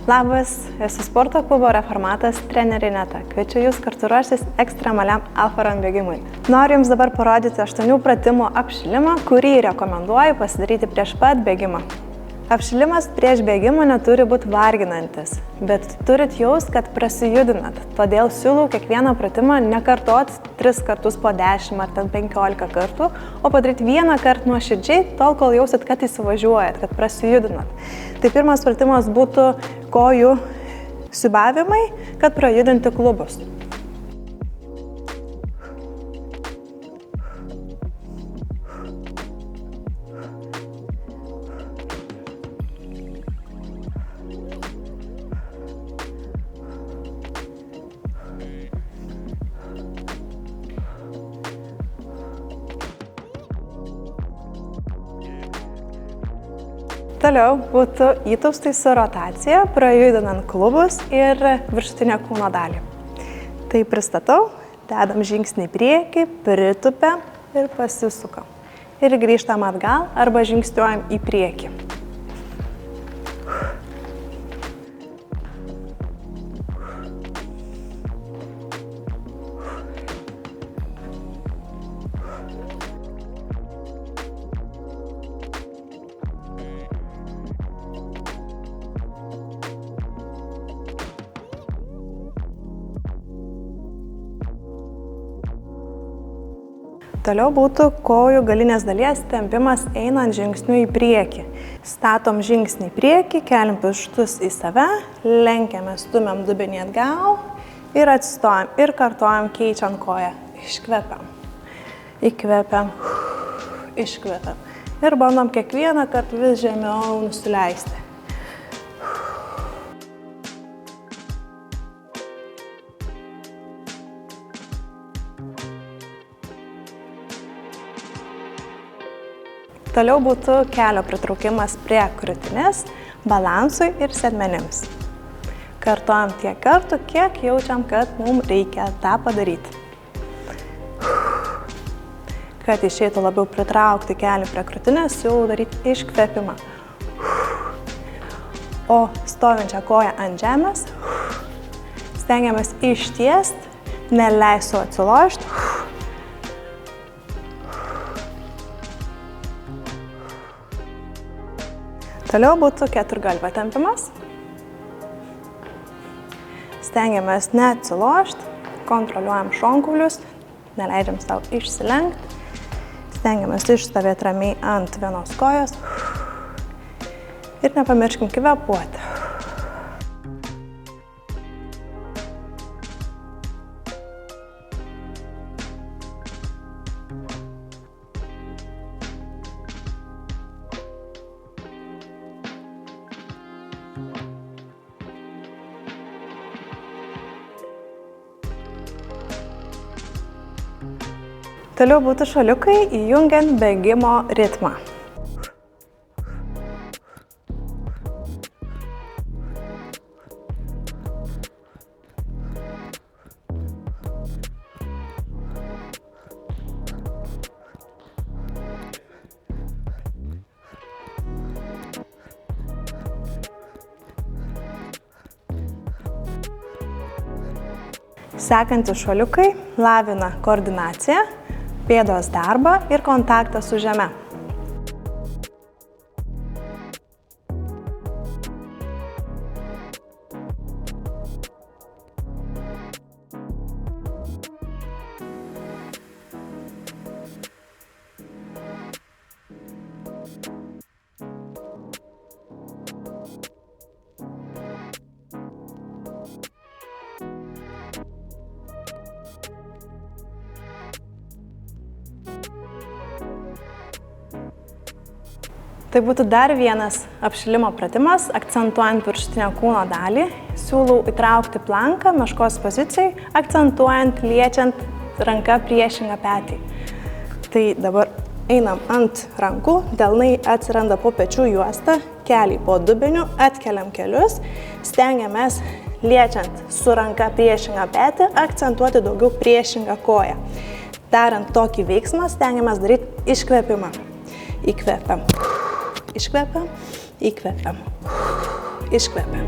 Labas, esu sporto klubo Reformatas trenerė Ineta. Kviečiu Jūs kartu ruoštis ekstremaliam Alfa Run bėgimui. Noriu Jums dabar parodyti 8 pratimų apšilimą, kurį rekomenduoju pasidaryti prieš pat bėgimą. Apšilimas prieš bėgimą neturi būti varginantis, bet turit jaust, kad prasijudinat. Todėl siūlau kiekvieną pratimą nekartot 3 kartus po 10 ar 15 kartų, o padaryti vieną kartą nuoširdžiai, tol kol jausit, kad įsivažiuojat, kad prasijudinat. Tai pirmas pratimas būtų kojų siūbavimai, kad prajudinti klubus. Toliau būtų įtūpstai su rotacija, prajudinant klubus ir viršutinę kūno dalį. Tai pristatau, dedam žingsnį į priekį, pritūpiam ir pasisukam. Ir grįžtam atgal arba žingsniuojam į priekį. Toliau būtų kojų galinės dalies tempimas einant žingsniu į priekį. Statom žingsnį į priekį, keliam pirštus į save, lenkiame, stumiam dubenį atgal ir atsistojam ir kartojam keičiant koją. Iškvepiam, įkvepiam, iškvepiam. Ir bandom kiekvieną kartą vis žemiau nusileisti. Toliau būtų kelio pritraukimas prie krūtinės, balansui ir sėdmenims. Kartojam tiek kartų, kiek jaučiam, kad mums reikia tą padaryti. Kad išeitų labiau pritraukti kelį prie krūtinės, siūlau daryti iškvėpimą. O stovinčią koją ant žemės stengiamės ištiesti, neleisiu atsilošti. Toliau būtų keturgalvio tempimas. Stengiamės neatsilošti, kontroliuojam šonkaulius, neleidžiam savo išsilenkti. Stengiamės išstovėti ramiai ant vienos kojos ir nepamirškim kvėpuoti. Toliau būtų šuoliukai įjungiant bėgimo ritmą. Sekantys šuoliukai lavina koordinaciją, pėdos darbą ir kontaktą su žeme. Tai būtų dar vienas apšilimo pratimas, akcentuojant viršutinę kūno dalį. Siūlau įtraukti planką meškos pozicijai, akcentuojant, liečiant ranką priešingą petį. Tai dabar einam ant rankų, delnai atsiranda po pečių juostą, keliai po dubeniu, atkeliam kelius, stengiamės liečiant su ranka priešingą petį, akcentuoti daugiau priešingą koją. Darant tokį veiksmą, stengiamės daryti iškvėpimą. Įkvepiam. Iškvepiam, įkvepiam, iškvepia.